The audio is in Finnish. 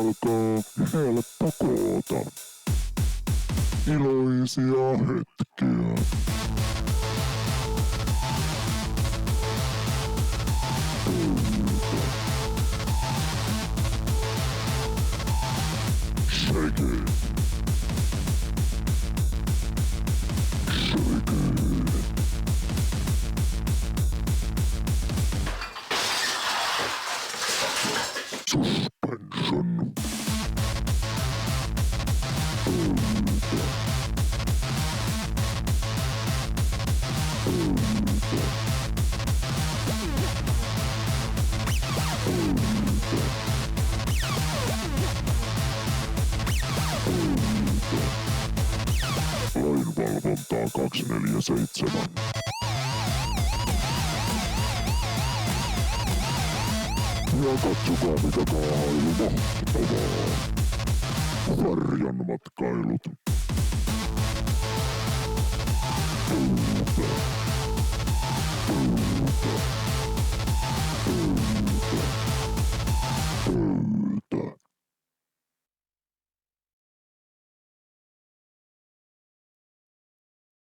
alkaa helppo koota iloisia hetkiä. Shake it. Shake it. Suspension. Lainvalvontaa 247. Ja katsokaa mikä kaahailu mahtavaa. Sarjan matkailut.